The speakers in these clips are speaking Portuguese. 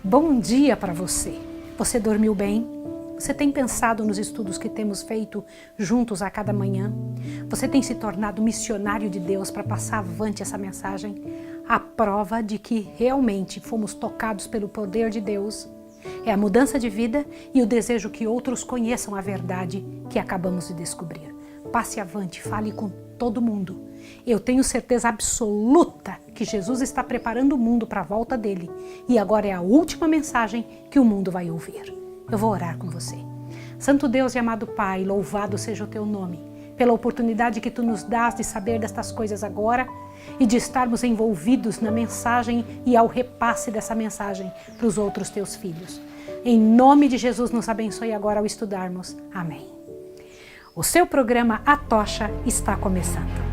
Bom dia para você. Você dormiu bem? Você tem pensado nos estudos que temos feito juntos a cada manhã? Você tem se tornado missionário de Deus para passar avante essa mensagem? A prova de que realmente fomos tocados pelo poder de Deus é a mudança de vida e o desejo que outros conheçam a verdade que acabamos de descobrir. Passe avante, fale com todo mundo. Eu tenho certeza absoluta que Jesus está preparando o mundo para a volta dele e agora é a última mensagem que o mundo vai ouvir. Eu vou orar com você. Santo Deus e amado Pai, louvado seja o teu nome, pela oportunidade que tu nos dás de saber destas coisas agora e de estarmos envolvidos na mensagem e ao repasse dessa mensagem para os outros teus filhos. Em nome de Jesus, nos abençoe agora ao estudarmos. Amém. O seu programa A Tocha está começando.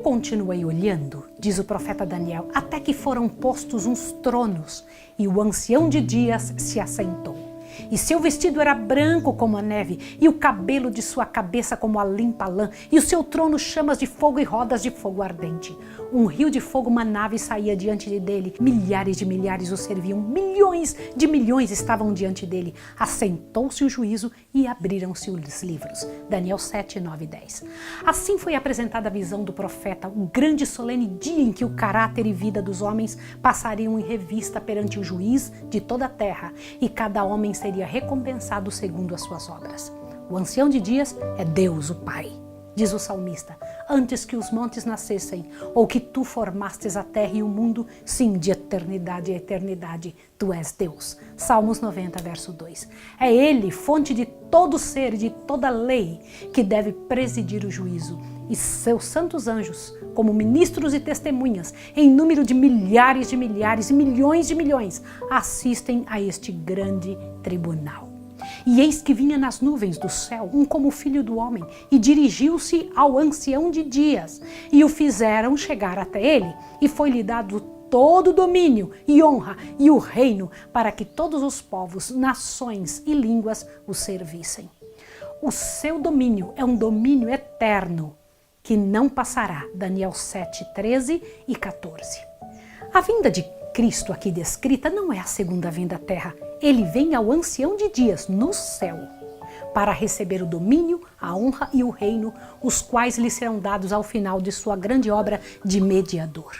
Continuei olhando, diz o profeta Daniel, até que foram postos uns tronos e o ancião de dias se assentou. E seu vestido era branco como a neve, e o cabelo de sua cabeça como a limpa lã, e o seu trono chamas de fogo e rodas de fogo ardente. Um rio de fogo manava e saía diante dele, milhares de milhares o serviam, milhões de milhões estavam diante dele. Assentou-se o juízo e abriram-se os livros. Daniel 7, 9 e 10. Assim foi apresentada a visão do profeta, um grande e solene dia em que o caráter e vida dos homens passariam em revista perante o juiz de toda a terra, e cada homem seria recompensado segundo as suas obras. O ancião de dias é Deus, o Pai. Diz o salmista, antes que os montes nascessem, ou que tu formastes a terra e o mundo, sim, de eternidade a eternidade, tu és Deus. Salmos 90, verso 2. É Ele, fonte de todo ser e de toda lei, que deve presidir o juízo, e seus santos anjos, como ministros e testemunhas, em número de milhares e milhões de milhões, assistem a este grande tribunal. E eis que vinha nas nuvens do céu um como filho do homem, e dirigiu-se ao ancião de dias, e o fizeram chegar até ele, e foi-lhe dado todo o domínio e honra e o reino, para que todos os povos, nações e línguas o servissem. O seu domínio é um domínio eterno, que não passará. Daniel 7, 13 e 14. A vinda de Cristo aqui descrita não é a segunda vinda à terra. Ele vem ao ancião de dias no céu para receber o domínio, a honra e o reino, os quais lhe serão dados ao final de sua grande obra de mediador.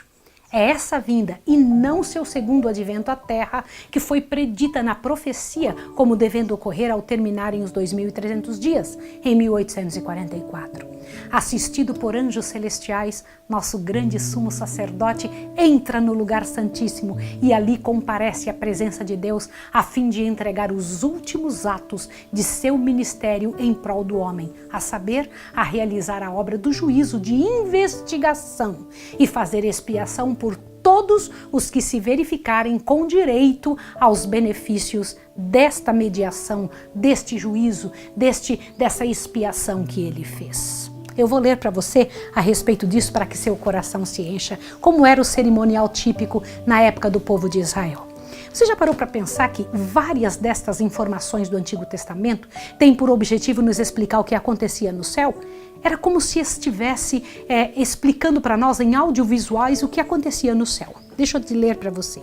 É essa vinda e não seu segundo advento à terra que foi predita na profecia como devendo ocorrer ao terminarem os 2.300 dias, em 1844. Assistido por anjos celestiais, nosso grande sumo sacerdote entra no lugar santíssimo e ali comparece à presença de Deus a fim de entregar os últimos atos de seu ministério em prol do homem, a saber, a realizar a obra do juízo de investigação e fazer expiação por todos os que se verificarem com direito aos benefícios desta mediação, deste juízo, dessa expiação que ele fez. Eu vou ler para você a respeito disso para que seu coração se encha, como era o cerimonial típico na época do povo de Israel. Você já parou para pensar que várias destas informações do Antigo Testamento têm por objetivo nos explicar o que acontecia no céu? Era como se estivesse explicando para nós em audiovisuais o que acontecia no céu. Deixa eu te ler para você.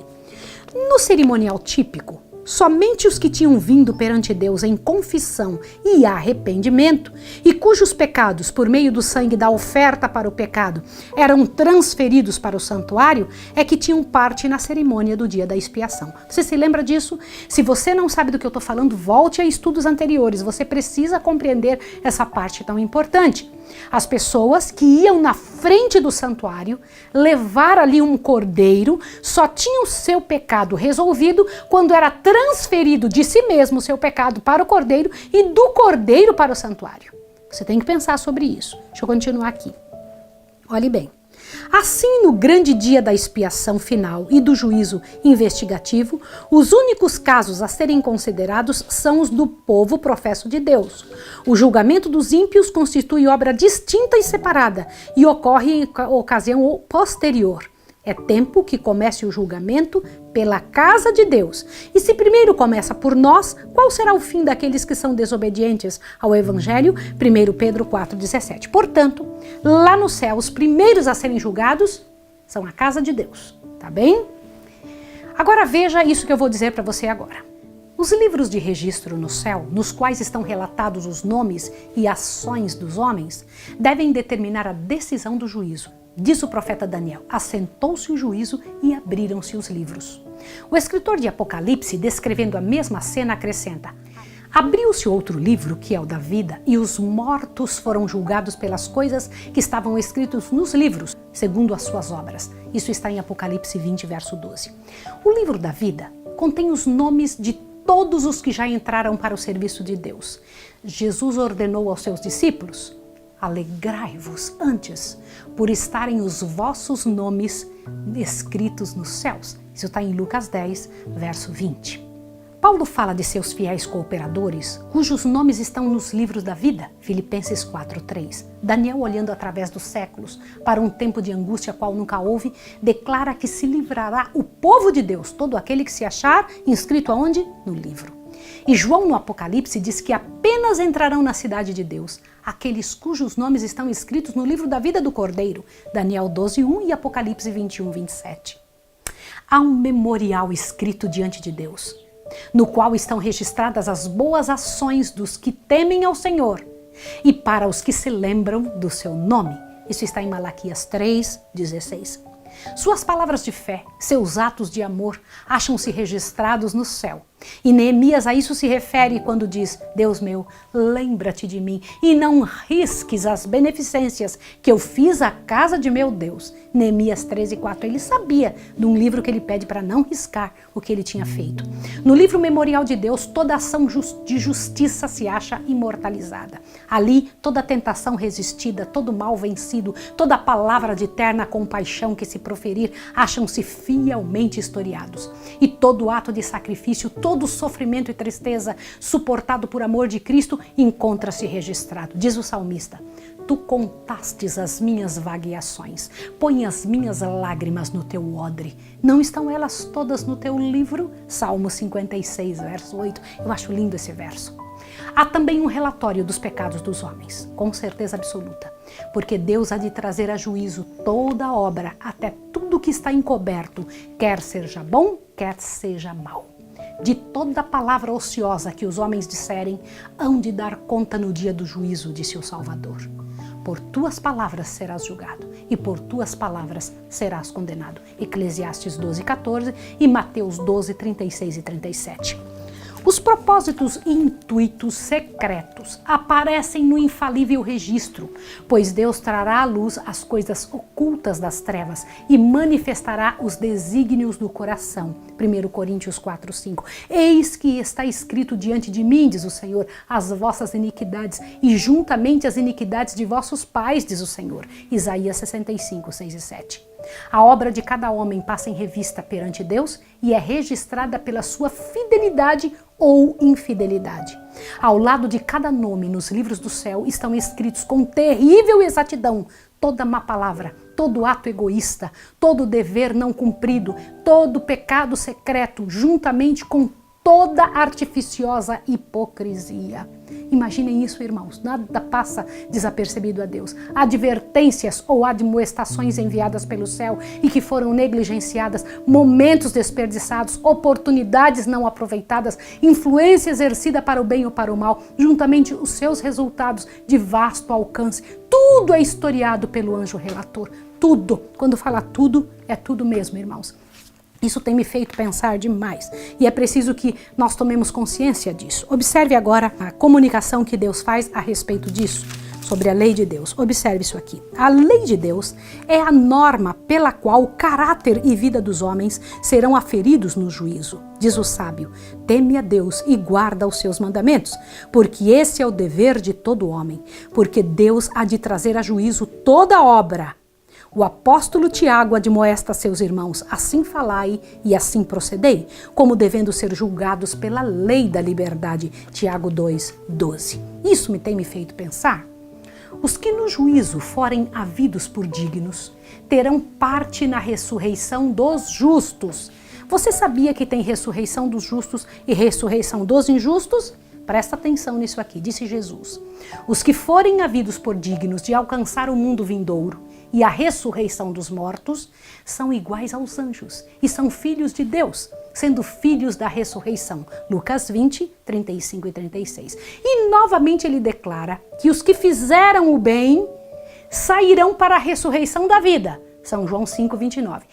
No cerimonial típico, somente os que tinham vindo perante Deus em confissão e arrependimento, e cujos pecados, por meio do sangue da oferta para o pecado, eram transferidos para o santuário, é que tinham parte na cerimônia do dia da expiação. Você se lembra disso? Se você não sabe do que eu estou falando, volte a estudos anteriores. Você precisa compreender essa parte tão importante. As pessoas que iam na frente do santuário, levar ali um cordeiro, só tinham seu pecado resolvido quando era transferido de si mesmo o seu pecado para o cordeiro e do cordeiro para o santuário. Você tem que pensar sobre isso. Deixa eu continuar aqui. Olhe bem. Assim, no grande dia da expiação final e do juízo investigativo, os únicos casos a serem considerados são os do povo professo de Deus. O julgamento dos ímpios constitui obra distinta e separada e ocorre em ocasião posterior. É tempo que comece o julgamento pela casa de Deus. E se primeiro começa por nós, qual será o fim daqueles que são desobedientes ao Evangelho? 1 Pedro 4,17. Portanto, lá no céu, os primeiros a serem julgados são a casa de Deus. Tá bem? Agora veja isso que eu vou dizer para você agora. Os livros de registro no céu, nos quais estão relatados os nomes e ações dos homens, devem determinar a decisão do juízo. Diz o profeta Daniel, assentou-se o juízo e abriram-se os livros. O escritor de Apocalipse, descrevendo a mesma cena, acrescenta, abriu-se outro livro, que é o da vida, e os mortos foram julgados pelas coisas que estavam escritas nos livros, segundo as suas obras. Isso está em Apocalipse 20, verso 12. O livro da vida contém os nomes de todos os que já entraram para o serviço de Deus. Jesus ordenou aos seus discípulos, alegrai-vos antes por estarem os vossos nomes escritos nos céus. Isso está em Lucas 10, verso 20. Paulo fala de seus fiéis cooperadores, cujos nomes estão nos livros da vida, Filipenses 4:3. Daniel, olhando através dos séculos para um tempo de angústia qual nunca houve, declara que se livrará o povo de Deus, todo aquele que se achar inscrito aonde? No livro. E João no Apocalipse diz que apenas entrarão na cidade de Deus aqueles cujos nomes estão escritos no livro da vida do Cordeiro, Daniel 12:1 e Apocalipse 21:27. Há um memorial escrito diante de Deus, no qual estão registradas as boas ações dos que temem ao Senhor e para os que se lembram do seu nome. Isso está em Malaquias 3:16. Suas palavras de fé, seus atos de amor, acham-se registrados no céu. E Neemias a isso se refere quando diz, Deus meu, lembra-te de mim e não risques as beneficências que eu fiz à casa de meu Deus. Neemias 13:4. Ele sabia de um livro que ele pede para não riscar o que ele tinha feito. No livro memorial de Deus, toda ação de justiça se acha imortalizada. Ali, toda tentação resistida, todo mal vencido, toda palavra de eterna compaixão que se proferir, acham-se fielmente historiados. E todo ato de sacrifício, todo sofrimento e tristeza suportado por amor de Cristo encontra-se registrado. Diz o salmista, tu contastes as minhas vagueações, põe as minhas lágrimas no teu odre. Não estão elas todas no teu livro? Salmo 56, verso 8. Eu acho lindo esse verso. Há também um relatório dos pecados dos homens, com certeza absoluta, porque Deus há de trazer a juízo toda obra, até tudo que está encoberto, quer seja bom, quer seja mau. De toda palavra ociosa que os homens disserem, hão de dar conta no dia do juízo, disse o Salvador. Por tuas palavras serás julgado, e por tuas palavras serás condenado. Eclesiastes 12:14 e Mateus 12:36 e 37. Os propósitos e intuitos secretos aparecem no infalível registro, pois Deus trará à luz as coisas ocultas das trevas e manifestará os desígnios do coração. 1 Coríntios 4:5. Eis que está escrito diante de mim, diz o Senhor, as vossas iniquidades e juntamente as iniquidades de vossos pais, diz o Senhor. Isaías 65:6 e 7. A obra de cada homem passa em revista perante Deus e é registrada pela sua fidelidade ou infidelidade. Ao lado de cada nome nos livros do céu estão escritos com terrível exatidão toda má palavra, todo ato egoísta, todo dever não cumprido, todo pecado secreto, juntamente com toda artificiosa hipocrisia. Imaginem isso, irmãos, nada passa desapercebido a Deus. Advertências ou admoestações enviadas pelo céu e que foram negligenciadas, momentos desperdiçados, oportunidades não aproveitadas, influência exercida para o bem ou para o mal, juntamente os seus resultados de vasto alcance. Tudo é historiado pelo anjo relator. Tudo. Quando fala tudo, é tudo mesmo, irmãos. Isso tem me feito pensar demais e é preciso que nós tomemos consciência disso. Observe agora a comunicação que Deus faz a respeito disso, sobre a lei de Deus. Observe isso aqui. A lei de Deus é a norma pela qual o caráter e vida dos homens serão aferidos no juízo. Diz o sábio: teme a Deus e guarda os seus mandamentos, porque esse é o dever de todo homem, porque Deus há de trazer a juízo toda obra. O apóstolo Tiago admoesta seus irmãos: assim falai e assim procedei, como devendo ser julgados pela lei da liberdade. Tiago 2:12. Isso me tem me feito pensar. Os que no juízo forem havidos por dignos, terão parte na ressurreição dos justos. Você sabia que tem ressurreição dos justos e ressurreição dos injustos? Presta atenção nisso aqui, disse Jesus. Os que forem havidos por dignos de alcançar o mundo vindouro e a ressurreição dos mortos são iguais aos anjos e são filhos de Deus, sendo filhos da ressurreição. Lucas 20, 35 e 36. E novamente ele declara que os que fizeram o bem sairão para a ressurreição da vida. São João 5, 29.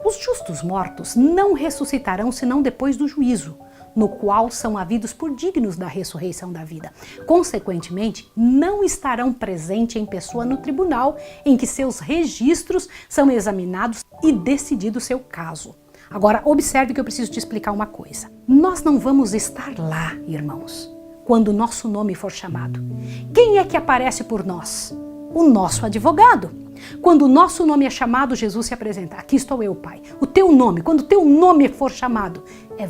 Os justos mortos não ressuscitarão senão depois do juízo, no qual são havidos por dignos da ressurreição da vida. Consequentemente, não estarão presentes em pessoa no tribunal em que seus registros são examinados e decidido o seu caso. Agora, observe que eu preciso te explicar uma coisa. Nós não vamos estar lá, irmãos, quando o nosso nome for chamado. Quem é que aparece por nós? O nosso advogado. Quando o nosso nome é chamado, Jesus se apresenta. Aqui estou eu, Pai. O teu nome, quando o teu nome for chamado, é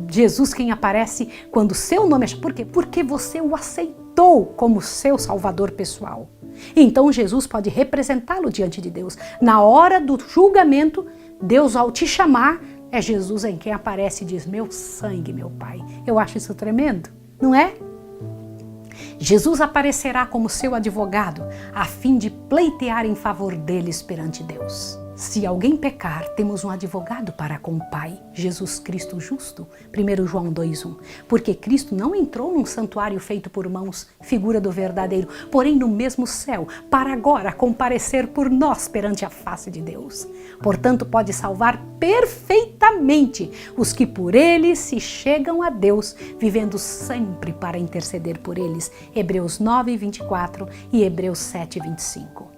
Jesus quem aparece quando o seu nome é chamado. Por quê? Porque você o aceitou como seu salvador pessoal. Então Jesus pode representá-lo diante de Deus. Na hora do julgamento, Deus, ao te chamar, é Jesus em quem aparece e diz: meu sangue, meu Pai. Eu acho isso tremendo, não é? Jesus aparecerá como seu advogado, a fim de pleitear em favor deles perante Deus. Se alguém pecar, temos um advogado para com o Pai, Jesus Cristo justo. 1 João 2:1. Porque Cristo não entrou num santuário feito por mãos, figura do verdadeiro, porém no mesmo céu, para agora comparecer por nós perante a face de Deus. Portanto, pode salvar perfeitamente os que por ele se chegam a Deus, vivendo sempre para interceder por eles. Hebreus 9:24 e Hebreus 7:25.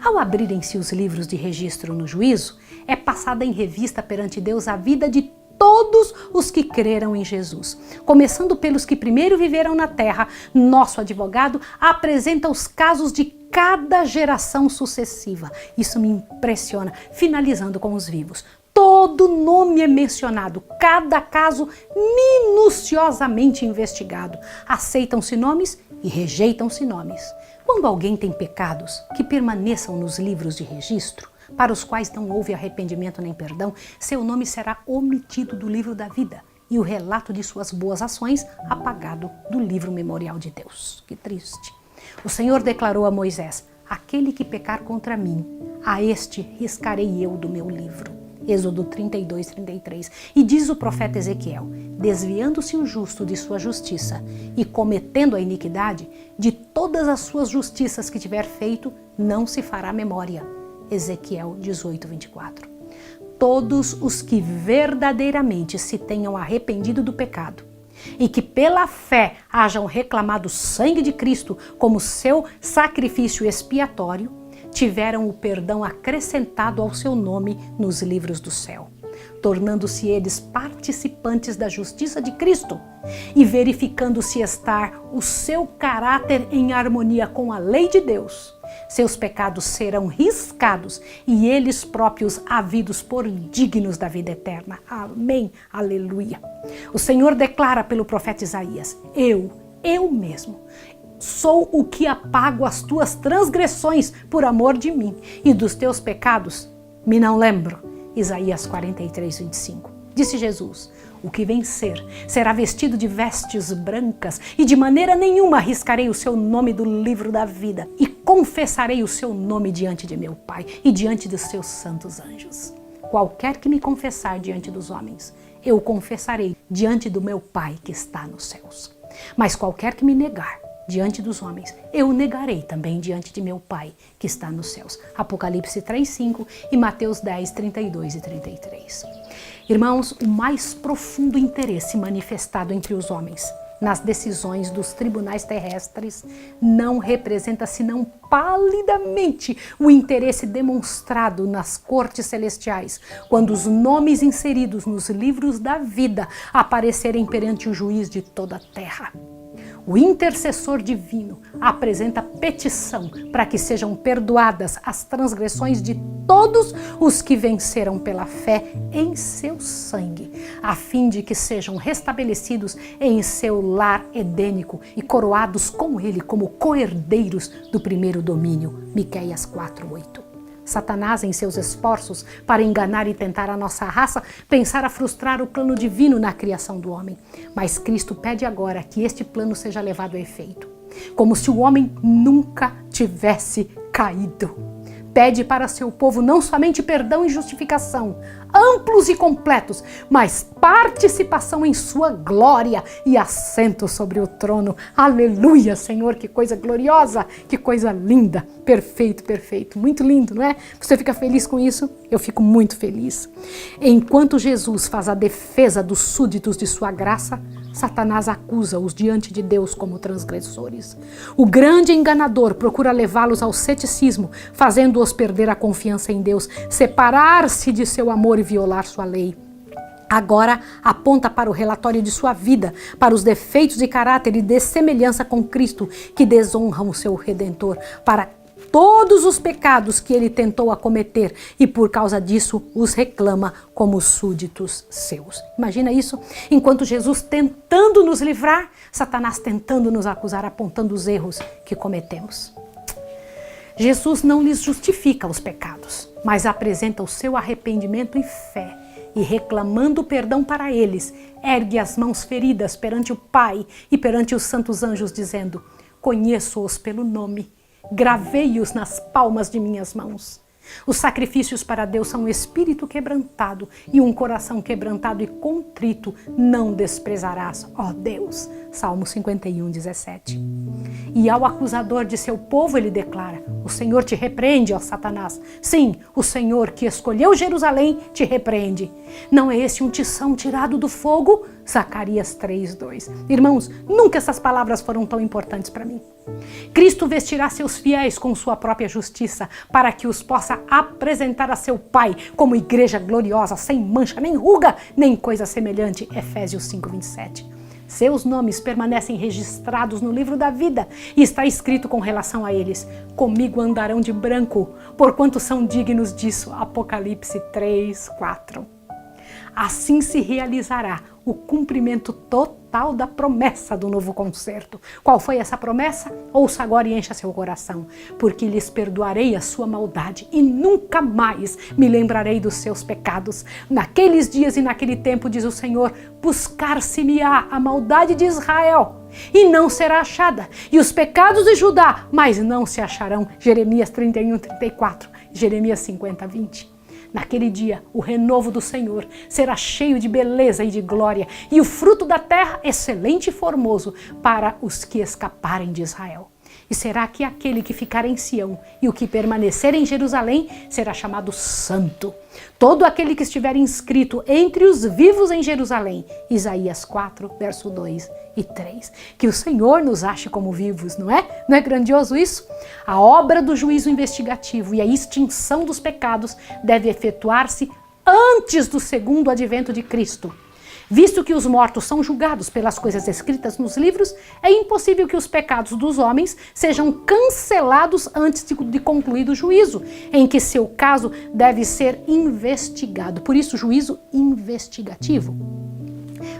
Ao abrirem-se os livros de registro no juízo, é passada em revista perante Deus a vida de todos os que creram em Jesus. Começando pelos que primeiro viveram na terra, nosso advogado apresenta os casos de cada geração sucessiva. Isso me impressiona, finalizando com os vivos. Todo nome é mencionado, cada caso minuciosamente investigado. Aceitam-se nomes e rejeitam-se nomes. Quando alguém tem pecados que permaneçam nos livros de registro, para os quais não houve arrependimento nem perdão, seu nome será omitido do livro da vida e o relato de suas boas ações apagado do livro memorial de Deus. Que triste. O Senhor declarou a Moisés: aquele que pecar contra mim, a este riscarei eu do meu livro. Êxodo 32:33. E diz o profeta Ezequiel: desviando-se o justo de sua justiça e cometendo a iniquidade, de todas as suas justiças que tiver feito, não se fará memória. Ezequiel 18:24. Todos os que verdadeiramente se tenham arrependido do pecado e que pela fé hajam reclamado o sangue de Cristo como seu sacrifício expiatório, tiveram o perdão acrescentado ao seu nome nos livros do céu, tornando-se eles participantes da justiça de Cristo e verificando-se estar o seu caráter em harmonia com a lei de Deus. Seus pecados serão riscados e eles próprios havidos por dignos da vida eterna. Amém. Aleluia. O Senhor declara pelo profeta Isaías: eu mesmo, sou o que apago as tuas transgressões por amor de mim, e dos teus pecados me não lembro. Isaías 43:25. Disse Jesus: O que vencer será vestido de vestes brancas, e de maneira nenhuma arriscarei o seu nome do livro da vida, e confessarei o seu nome diante de meu Pai e diante dos seus santos anjos. Qualquer que me confessar diante dos homens, eu confessarei diante do meu Pai que está nos céus. Mas qualquer que me negar diante dos homens, eu negarei também diante de meu Pai que está nos céus. Apocalipse 3:5 e Mateus 10:32 e 33. Irmãos, o mais profundo interesse manifestado entre os homens nas decisões dos tribunais terrestres não representa senão palidamente o interesse demonstrado nas cortes celestiais, quando os nomes inseridos nos livros da vida aparecerem perante o juiz de toda a terra. O intercessor divino apresenta petição para que sejam perdoadas as transgressões de todos os que venceram pela fé em seu sangue, a fim de que sejam restabelecidos em seu lar edênico e coroados com ele como co-herdeiros do primeiro domínio. Miqueias 4:8. Satanás, em seus esforços para enganar e tentar a nossa raça, pensara frustrar o plano divino na criação do homem. Mas Cristo pede agora que este plano seja levado a efeito, como se o homem nunca tivesse caído. Pede para seu povo não somente perdão e justificação, amplos e completos, mas participação em sua glória e assento sobre o trono. Aleluia, Senhor, que coisa gloriosa, que coisa linda, perfeito, perfeito, muito lindo, não é? Você fica feliz com isso? Eu fico muito feliz. Enquanto Jesus faz a defesa dos súditos de sua graça, Satanás acusa-os diante de Deus como transgressores. O grande enganador procura levá-los ao ceticismo, fazendo-os perder a confiança em Deus, separar-se de seu amor e violar sua lei. Agora aponta para o relatório de sua vida, para os defeitos de caráter e dessemelhança com Cristo que desonram o seu Redentor, para todos os pecados que ele tentou acometer e por causa disso os reclama como súditos seus. Imagina isso? Enquanto Jesus tentando nos livrar, Satanás tentando nos acusar, apontando os erros que cometemos. Jesus não lhes justifica os pecados, mas apresenta o seu arrependimento e fé, e reclamando perdão para eles, ergue as mãos feridas perante o Pai e perante os santos anjos, dizendo: conheço-os pelo nome, gravei-os nas palmas de minhas mãos. Os sacrifícios para Deus são um espírito quebrantado e um coração quebrantado e contrito não desprezarás, ó Deus. Salmo 51:17. E ao acusador de seu povo ele declara: o Senhor te repreende, ó Satanás. Sim, o Senhor que escolheu Jerusalém te repreende. Não é esse um tição tirado do fogo? Zacarias 3:2. Irmãos, nunca essas palavras foram tão importantes para mim. Cristo vestirá seus fiéis com sua própria justiça, para que os possa apresentar a seu Pai como igreja gloriosa, sem mancha, nem ruga, nem coisa semelhante. Efésios 5:27. Seus nomes permanecem registrados no livro da vida e está escrito com relação a eles: comigo andarão de branco, porquanto são dignos disso. Apocalipse 3:4. Assim se realizará o cumprimento total da promessa do novo concerto. Qual foi essa promessa? Ouça agora e encha seu coração. Porque lhes perdoarei a sua maldade e nunca mais me lembrarei dos seus pecados. Naqueles dias e naquele tempo, diz o Senhor, buscar-se-me-á a maldade de Israel e não será achada, e os pecados de Judá, mas não se acharão. Jeremias 31:34, Jeremias 50:20. Naquele dia, o renovo do Senhor será cheio de beleza e de glória, e o fruto da terra excelente e formoso para os que escaparem de Israel. E será que aquele que ficar em Sião e o que permanecer em Jerusalém será chamado santo. Todo aquele que estiver inscrito entre os vivos em Jerusalém. Isaías 4, verso 2 e 3. Que o Senhor nos ache como vivos, não é? Não é grandioso isso? A obra do juízo investigativo e a extinção dos pecados deve efetuar-se antes do segundo advento de Cristo. Visto que os mortos são julgados pelas coisas escritas nos livros, é impossível que os pecados dos homens sejam cancelados antes de concluído o juízo, em que seu caso deve ser investigado. Por isso, juízo investigativo.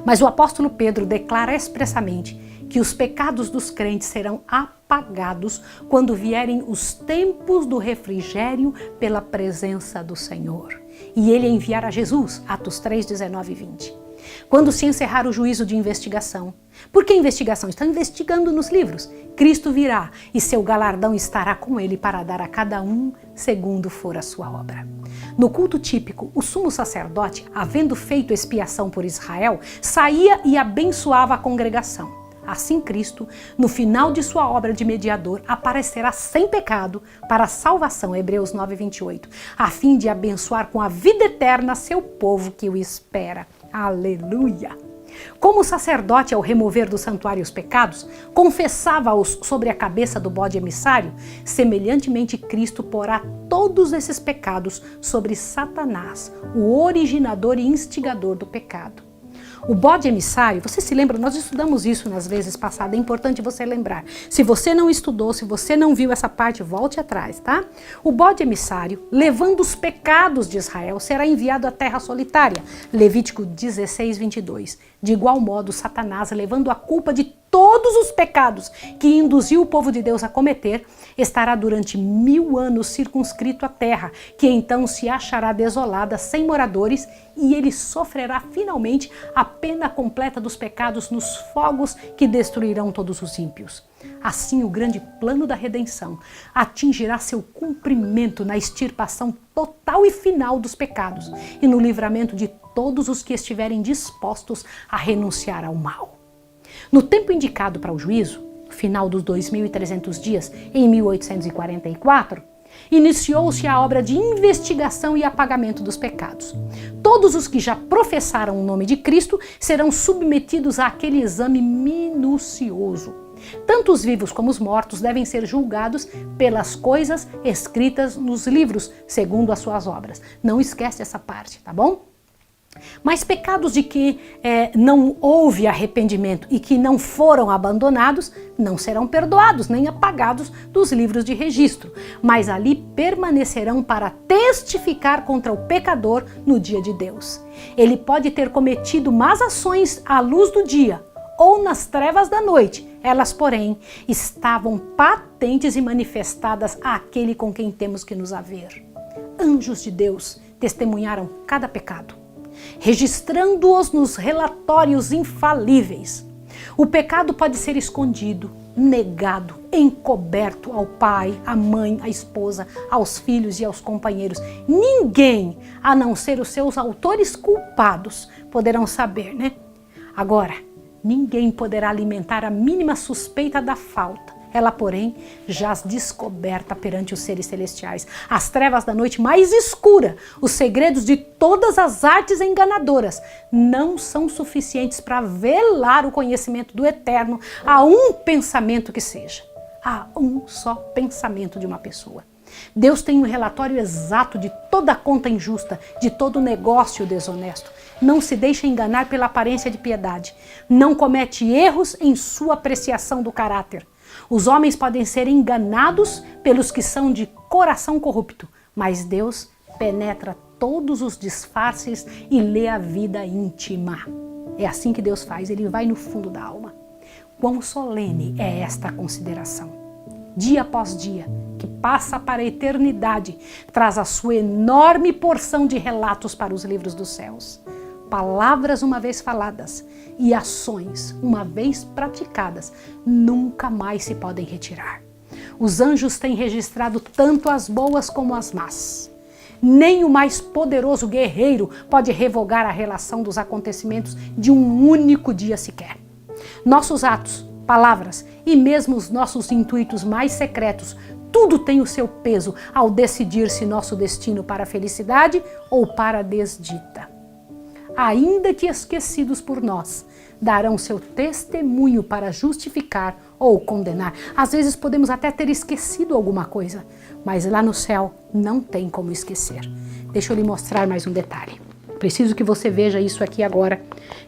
Mas o apóstolo Pedro declara expressamente que os pecados dos crentes serão apagados quando vierem os tempos do refrigério pela presença do Senhor. E ele enviará Jesus, Atos 3, 19 e 20. Quando se encerrar o juízo de investigação. Por que investigação? Estão investigando nos livros. Cristo virá e seu galardão estará com ele para dar a cada um segundo for a sua obra. No culto típico, o sumo sacerdote, havendo feito expiação por Israel, saía e abençoava a congregação. Assim Cristo, no final de sua obra de mediador, aparecerá sem pecado para a salvação, Hebreus 9:28, a fim de abençoar com a vida eterna seu povo que o espera. Aleluia! Como o sacerdote, ao remover do santuário os pecados, confessava-os sobre a cabeça do bode emissário, semelhantemente Cristo porá todos esses pecados sobre Satanás, o originador e instigador do pecado. O bode emissário, você se lembra? Nós estudamos isso nas vezes passadas, é importante você lembrar. Se você não estudou, se você não viu essa parte, volte atrás, tá? O bode emissário, levando os pecados de Israel, será enviado à terra solitária. Levítico 16:22. De igual modo, Satanás, levando a culpa de todos os pecados que induziu o povo de Deus a cometer, estará durante 1000 anos circunscrito à terra, que então se achará desolada, sem moradores, e ele sofrerá finalmente a pena completa dos pecados nos fogos que destruirão todos os ímpios. Assim, o grande plano da redenção atingirá seu cumprimento na extirpação total e final dos pecados e no livramento de todos os que estiverem dispostos a renunciar ao mal. No tempo indicado para o juízo, final dos 2.300 dias, em 1844, iniciou-se a obra de investigação e apagamento dos pecados. Todos os que já professaram o nome de Cristo serão submetidos àquele exame minucioso. Tanto os vivos como os mortos devem ser julgados pelas coisas escritas nos livros, segundo as suas obras. Não esquece essa parte, tá bom? Mas pecados de que não houve arrependimento e que não foram abandonados não serão perdoados nem apagados dos livros de registro, mas ali permanecerão para testificar contra o pecador no dia de Deus. Ele pode ter cometido más ações à luz do dia ou nas trevas da noite, elas, porém, estavam patentes e manifestadas àquele com quem temos que nos haver. Anjos de Deus testemunharam cada pecado, registrando-os nos relatórios infalíveis. O pecado pode ser escondido, negado, encoberto ao pai, à mãe, à esposa, aos filhos e aos companheiros. Ninguém, a não ser os seus autores culpados, poderão saber, né? Agora, ninguém poderá alimentar a mínima suspeita da falta. Ela, porém, jaz descoberta perante os seres celestiais. As trevas da noite mais escura, os segredos de todas as artes enganadoras, não são suficientes para velar o conhecimento do Eterno a um pensamento que seja. A um só pensamento de uma pessoa. Deus tem um relatório exato de toda conta injusta, de todo negócio desonesto. Não se deixa enganar pela aparência de piedade. Não comete erros em sua apreciação do caráter. Os homens podem ser enganados pelos que são de coração corrupto, mas Deus penetra todos os disfarces e lê a vida íntima. É assim que Deus faz, ele vai no fundo da alma. Quão solene é esta consideração! Dia após dia, que passa para a eternidade, traz a sua enorme porção de relatos para os livros dos céus. Palavras uma vez faladas e ações uma vez praticadas nunca mais se podem retirar. Os anjos têm registrado tanto as boas como as más. Nem o mais poderoso guerreiro pode revogar a relação dos acontecimentos de um único dia sequer. Nossos atos, palavras e mesmo os nossos intuitos mais secretos, tudo tem o seu peso ao decidir-se nosso destino para a felicidade ou para a desdita. Ainda que esquecidos por nós, darão seu testemunho para justificar ou condenar. Às vezes podemos até ter esquecido alguma coisa, mas lá no céu não tem como esquecer. Deixa eu lhe mostrar mais um detalhe. Preciso que você veja isso aqui agora,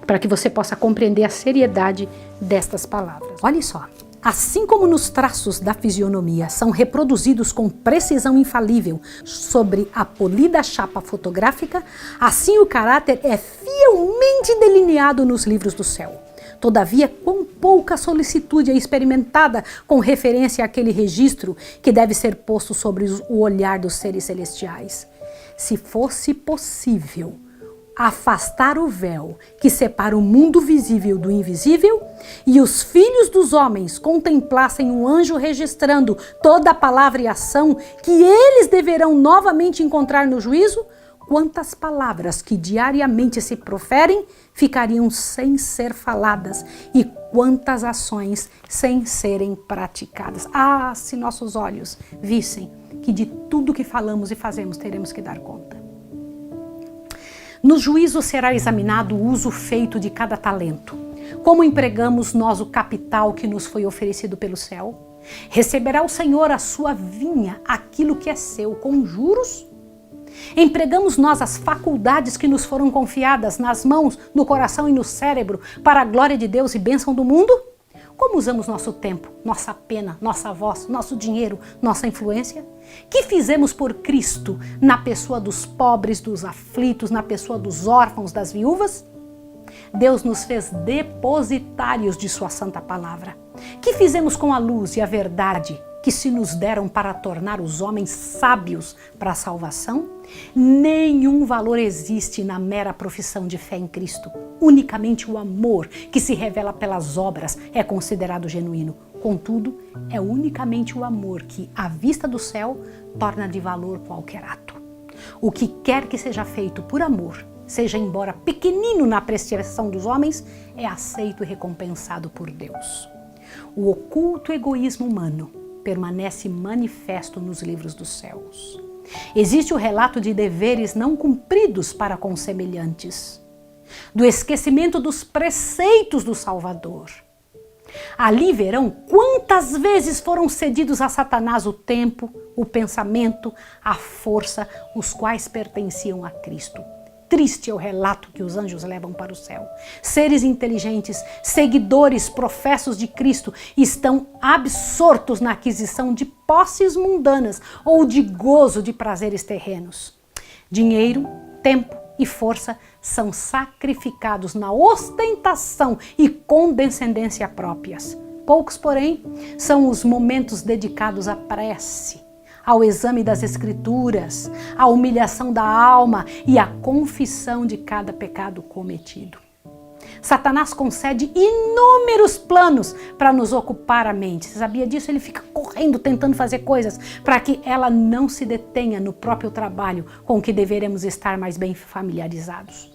para que você possa compreender a seriedade destas palavras. Olha só. Assim como nos traços da fisionomia são reproduzidos com precisão infalível sobre a polida chapa fotográfica, assim o caráter é fielmente delineado nos livros do céu. Todavia, quão pouca solicitude é experimentada com referência àquele registro que deve ser posto sobre o olhar dos seres celestiais. Se fosse possível, afastar o véu que separa o mundo visível do invisível e os filhos dos homens contemplassem um anjo registrando toda a palavra e ação que eles deverão novamente encontrar no juízo, quantas palavras que diariamente se proferem ficariam sem ser faladas e quantas ações sem serem praticadas. Ah, se nossos olhos vissem que de tudo que falamos e fazemos teremos que dar conta. No juízo será examinado o uso feito de cada talento. Como empregamos nós o capital que nos foi oferecido pelo céu? Receberá o Senhor a sua vinha, aquilo que é seu, com juros? Empregamos nós as faculdades que nos foram confiadas nas mãos, no coração e no cérebro para a glória de Deus e bênção do mundo? Como usamos nosso tempo, nossa pena, nossa voz, nosso dinheiro, nossa influência? Que fizemos por Cristo na pessoa dos pobres, dos aflitos, na pessoa dos órfãos, das viúvas? Deus nos fez depositários de sua santa palavra. Que fizemos com a luz e a verdade que se nos deram para tornar os homens sábios para a salvação? Nenhum valor existe na mera profissão de fé em Cristo. Unicamente o amor que se revela pelas obras é considerado genuíno. Contudo, é unicamente o amor que, à vista do céu, torna de valor qualquer ato. O que quer que seja feito por amor, seja embora pequenino na apreciação dos homens, é aceito e recompensado por Deus. O oculto egoísmo humano permanece manifesto nos livros dos céus. Existe o relato de deveres não cumpridos para com semelhantes, do esquecimento dos preceitos do Salvador. Ali verão quantas vezes foram cedidos a Satanás o tempo, o pensamento, a força, os quais pertenciam a Cristo. Triste é o relato que os anjos levam para o céu. Seres inteligentes, seguidores, professos de Cristo, estão absortos na aquisição de posses mundanas ou de gozo de prazeres terrenos. Dinheiro, tempo e força são sacrificados na ostentação e condescendência próprias. Poucos, porém, são os momentos dedicados à prece, ao exame das Escrituras, à humilhação da alma e à confissão de cada pecado cometido. Satanás concede inúmeros planos para nos ocupar a mente. Você sabia disso? Ele fica correndo, tentando fazer coisas para que ela não se detenha no próprio trabalho com que deveremos estar mais bem familiarizados.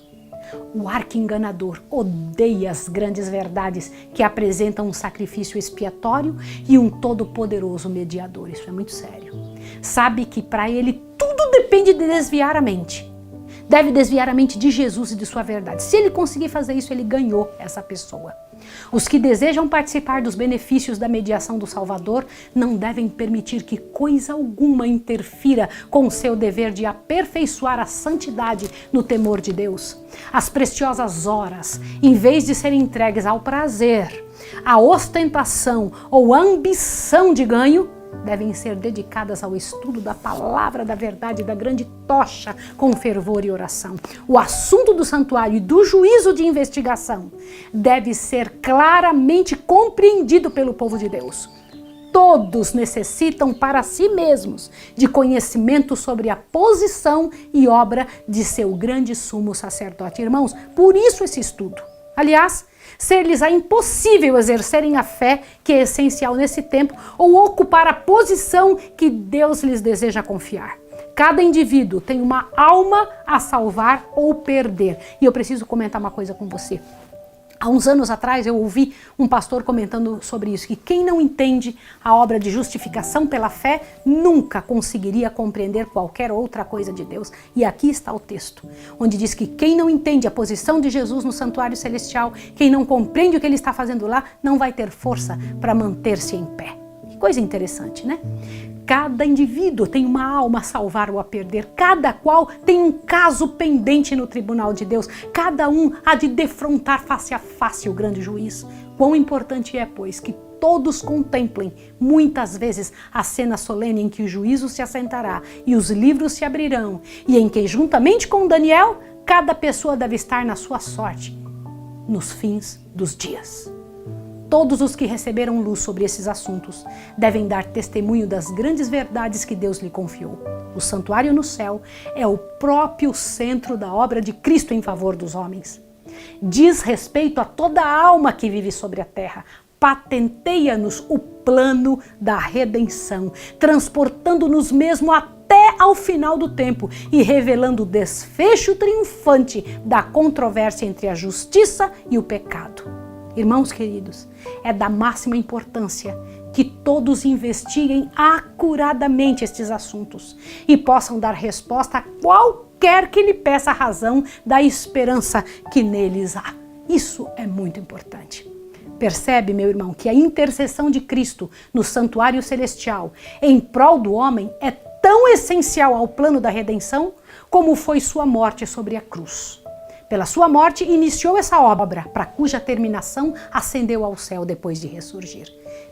O arqui-enganador odeia as grandes verdades que apresentam um sacrifício expiatório e um todo-poderoso mediador. Isso é muito sério. Sabe que para ele tudo depende de desviar a mente. Deve desviar a mente de Jesus e de sua verdade. Se ele conseguir fazer isso, ele ganhou essa pessoa. Os que desejam participar dos benefícios da mediação do Salvador não devem permitir que coisa alguma interfira com o seu dever de aperfeiçoar a santidade no temor de Deus. As preciosas horas, em vez de serem entregues ao prazer, à ostentação ou à ambição de ganho, devem ser dedicadas ao estudo da palavra da verdade, da grande tocha, com fervor e oração. O assunto do santuário e do juízo de investigação deve ser claramente compreendido pelo povo de Deus. Todos necessitam para si mesmos de conhecimento sobre a posição e obra de seu grande sumo sacerdote. Irmãos, por isso esse estudo. Aliás, ser-lhes-á impossível exercerem a fé que é essencial nesse tempo ou ocupar a posição que Deus lhes deseja confiar. Cada indivíduo tem uma alma a salvar ou perder. E eu preciso comentar uma coisa com você. Há uns anos atrás eu ouvi um pastor comentando sobre isso, que quem não entende a obra de justificação pela fé nunca conseguiria compreender qualquer outra coisa de Deus. E aqui está o texto, onde diz que quem não entende a posição de Jesus no santuário celestial, quem não compreende o que ele está fazendo lá, não vai ter força para manter-se em pé. Que coisa interessante, né? Cada indivíduo tem uma alma a salvar ou a perder. Cada qual tem um caso pendente no tribunal de Deus. Cada um há de defrontar face a face o grande juiz. Quão importante é, pois, que todos contemplem muitas vezes a cena solene em que o juízo se assentará e os livros se abrirão, e em que, juntamente com Daniel, cada pessoa deve estar na sua sorte nos fins dos dias. Todos os que receberam luz sobre esses assuntos devem dar testemunho das grandes verdades que Deus lhe confiou. O santuário no céu é o próprio centro da obra de Cristo em favor dos homens. Diz respeito a toda alma que vive sobre a terra. Patenteia-nos o plano da redenção, transportando-nos mesmo até ao final do tempo e revelando o desfecho triunfante da controvérsia entre a justiça e o pecado. Irmãos queridos, é da máxima importância que todos investiguem acuradamente estes assuntos e possam dar resposta a qualquer que lhe peça a razão da esperança que neles há. Isso é muito importante. Percebe, meu irmão, que a intercessão de Cristo no santuário celestial em prol do homem é tão essencial ao plano da redenção como foi sua morte sobre a cruz. Pela sua morte, iniciou essa obra, para cuja terminação ascendeu ao céu depois de ressurgir.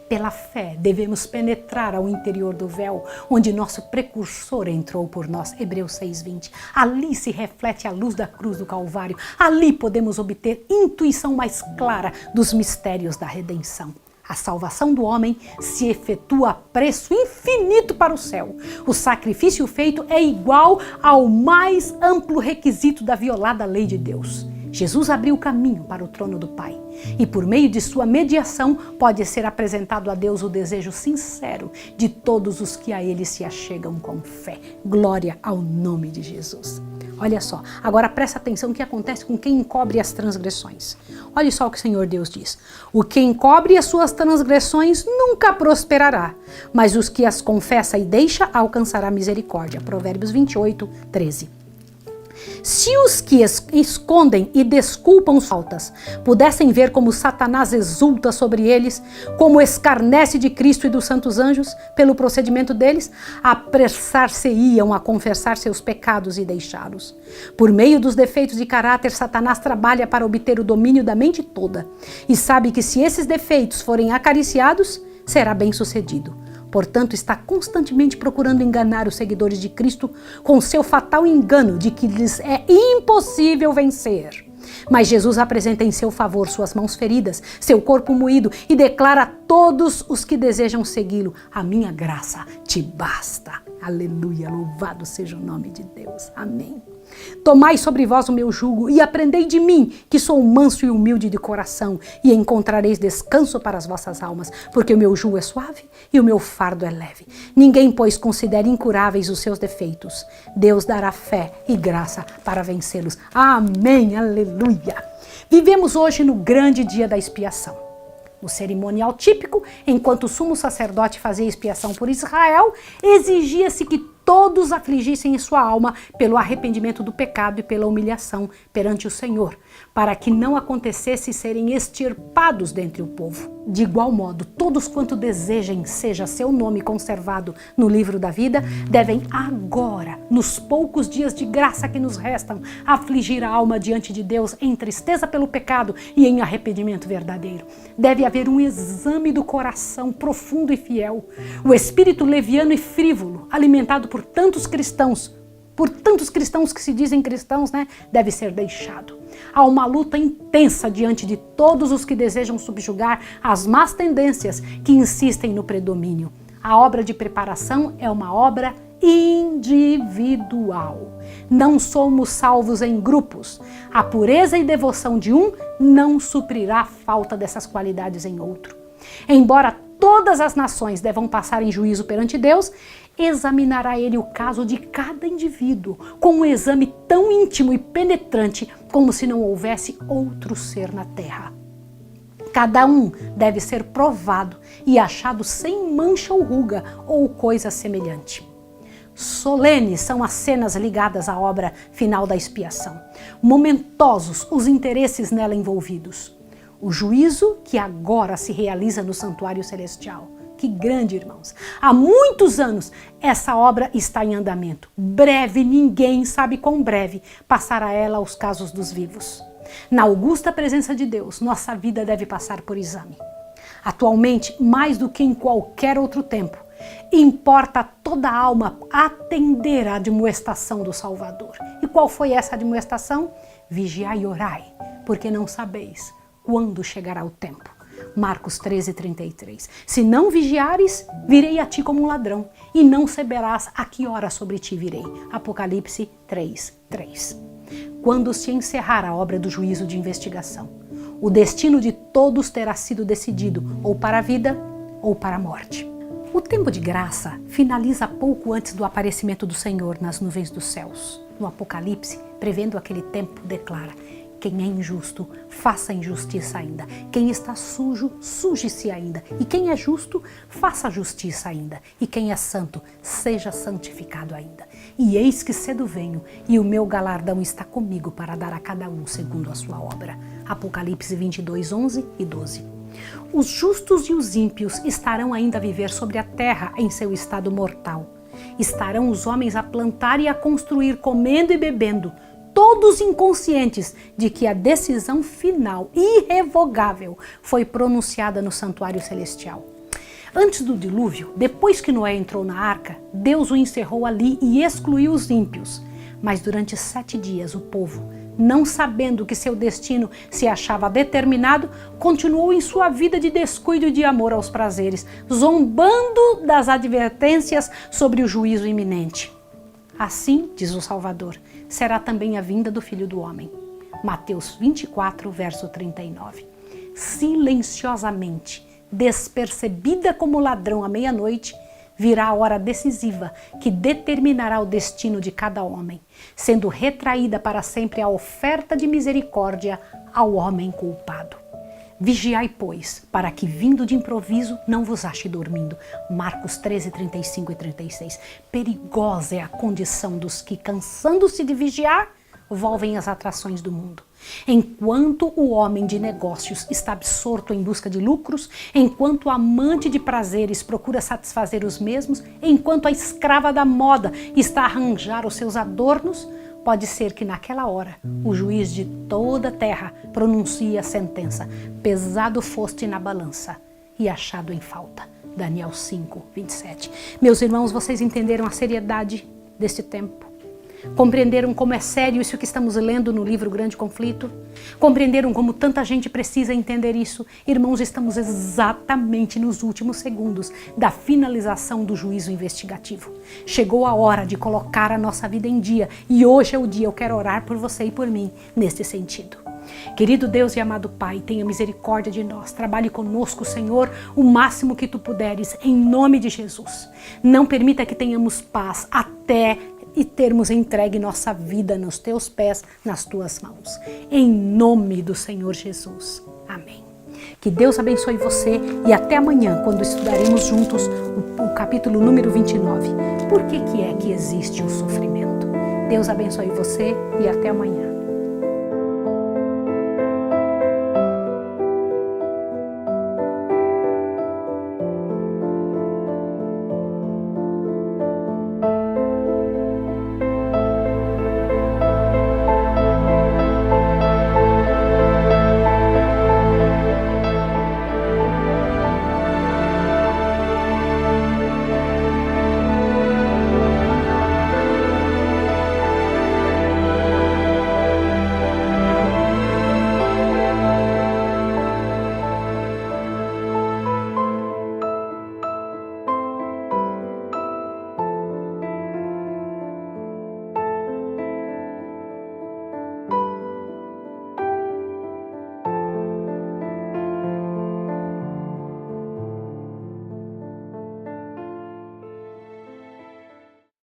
Pela fé, devemos penetrar ao interior do véu, onde nosso precursor entrou por nós, Hebreus 6:20. Ali se reflete a luz da cruz do Calvário. Ali podemos obter intuição mais clara dos mistérios da redenção. A salvação do homem se efetua a preço infinito para o céu. O sacrifício feito é igual ao mais amplo requisito da violada lei de Deus. Jesus abriu o caminho para o trono do Pai e por meio de sua mediação pode ser apresentado a Deus o desejo sincero de todos os que a Ele se achegam com fé. Glória ao nome de Jesus. Olha só, agora presta atenção o que acontece com quem encobre as transgressões. Olha só o que o Senhor Deus diz. O que encobre as suas transgressões nunca prosperará, mas os que as confessa e deixa alcançará misericórdia. Provérbios 28:13. Se os que escondem e desculpam faltas pudessem ver como Satanás exulta sobre eles, como escarnece de Cristo e dos santos anjos pelo procedimento deles, apressar-se-iam a confessar seus pecados e deixá-los. Por meio dos defeitos de caráter, Satanás trabalha para obter o domínio da mente toda e sabe que se esses defeitos forem acariciados, será bem-sucedido. Portanto, está constantemente procurando enganar os seguidores de Cristo com seu fatal engano de que lhes é impossível vencer. Mas Jesus apresenta em seu favor suas mãos feridas, seu corpo moído e declara a todos os que desejam segui-lo: a minha graça te basta. Aleluia, louvado seja o nome de Deus. Amém. Tomai sobre vós o meu jugo e aprendei de mim, que sou manso e humilde de coração, e encontrareis descanso para as vossas almas, porque o meu jugo é suave e o meu fardo é leve. Ninguém, pois, considere incuráveis os seus defeitos. Deus dará fé e graça para vencê-los. Amém, aleluia. Vivemos hoje no grande dia da expiação. O cerimonial típico, enquanto o sumo sacerdote fazia expiação por Israel, exigia-se que todos afligissem em sua alma pelo arrependimento do pecado e pela humilhação perante o Senhor, para que não acontecesse serem extirpados dentre o povo. De igual modo, todos quanto desejem seja seu nome conservado no livro da vida, devem agora, nos poucos dias de graça que nos restam, afligir a alma diante de Deus em tristeza pelo pecado e em arrependimento verdadeiro. Deve haver um exame do coração profundo e fiel. O espírito leviano e frívolo, alimentado por tantos cristãos que se dizem cristãos, deve ser deixado. Há uma luta intensa diante de todos os que desejam subjugar as más tendências que insistem no predomínio. A obra de preparação é uma obra individual. Não somos salvos em grupos. A pureza e devoção de um não suprirá a falta dessas qualidades em outro. Embora todas as nações devam passar em juízo perante Deus, examinará ele o caso de cada indivíduo com um exame tão íntimo e penetrante como se não houvesse outro ser na terra. Cada um deve ser provado e achado sem mancha ou ruga ou coisa semelhante. Solenes são as cenas ligadas à obra final da expiação. Momentosos os interesses nela envolvidos. O juízo que agora se realiza no santuário celestial. Que grande, irmãos! Há muitos anos essa obra está em andamento. Breve, ninguém sabe quão breve passará ela aos casos dos vivos. Na augusta presença de Deus, nossa vida deve passar por exame. Atualmente, mais do que em qualquer outro tempo, importa a toda alma atender à admoestação do Salvador. E qual foi essa admoestação? Vigiai e orai, porque não sabeis quando chegará o tempo. Marcos 13:33. Se não vigiares, virei a ti como um ladrão, e não saberás a que hora sobre ti virei. Apocalipse 3:3. Quando se encerrar a obra do juízo de investigação, o destino de todos terá sido decidido, ou para a vida ou para a morte. O tempo de graça finaliza pouco antes do aparecimento do Senhor nas nuvens dos céus. No Apocalipse, prevendo aquele tempo, declara: quem é injusto, faça injustiça ainda. Quem está sujo, suje-se ainda. E quem é justo, faça justiça ainda. E quem é santo, seja santificado ainda. E eis que cedo venho, e o meu galardão está comigo para dar a cada um segundo a sua obra. Apocalipse 22:11 e 12. Os justos e os ímpios estarão ainda a viver sobre a terra em seu estado mortal. Estarão os homens a plantar e a construir, comendo e bebendo, todos inconscientes de que a decisão final, irrevogável, foi pronunciada no santuário celestial. Antes do dilúvio, depois que Noé entrou na arca, Deus o encerrou ali e excluiu os ímpios. Mas durante 7 dias o povo, não sabendo que seu destino se achava determinado, continuou em sua vida de descuido e de amor aos prazeres, zombando das advertências sobre o juízo iminente. Assim, diz o Salvador, será também a vinda do Filho do Homem. Mateus 24, verso 39. Silenciosamente, despercebida como ladrão à meia-noite, virá a hora decisiva que determinará o destino de cada homem, sendo retraída para sempre a oferta de misericórdia ao homem culpado. Vigiai, pois, para que, vindo de improviso, não vos ache dormindo. Marcos 13, 35 e 36. Perigosa é a condição dos que, cansando-se de vigiar, volvem às atrações do mundo. Enquanto o homem de negócios está absorto em busca de lucros, enquanto o amante de prazeres procura satisfazer os mesmos, enquanto a escrava da moda está a arranjar os seus adornos, pode ser que naquela hora o juiz de toda a terra pronuncie a sentença: pesado foste na balança e achado em falta. Daniel 5, 27. Meus irmãos, vocês entenderam a seriedade deste tempo? Compreenderam como é sério isso que estamos lendo no livro Grande Conflito? Compreenderam como tanta gente precisa entender isso? Irmãos, estamos exatamente nos últimos segundos da finalização do juízo investigativo. Chegou a hora de colocar a nossa vida em dia e hoje é o dia. Eu quero orar por você e por mim nesse sentido. Querido Deus e amado Pai, tenha misericórdia de nós. Trabalhe conosco, Senhor, o máximo que Tu puderes, em nome de Jesus. Não permita que tenhamos paz até e termos entregue nossa vida nos Teus pés, nas Tuas mãos. Em nome do Senhor Jesus. Amém. Que Deus abençoe você e até amanhã, quando estudaremos juntos o capítulo número 29. Por que é que existe o sofrimento? Deus abençoe você e até amanhã.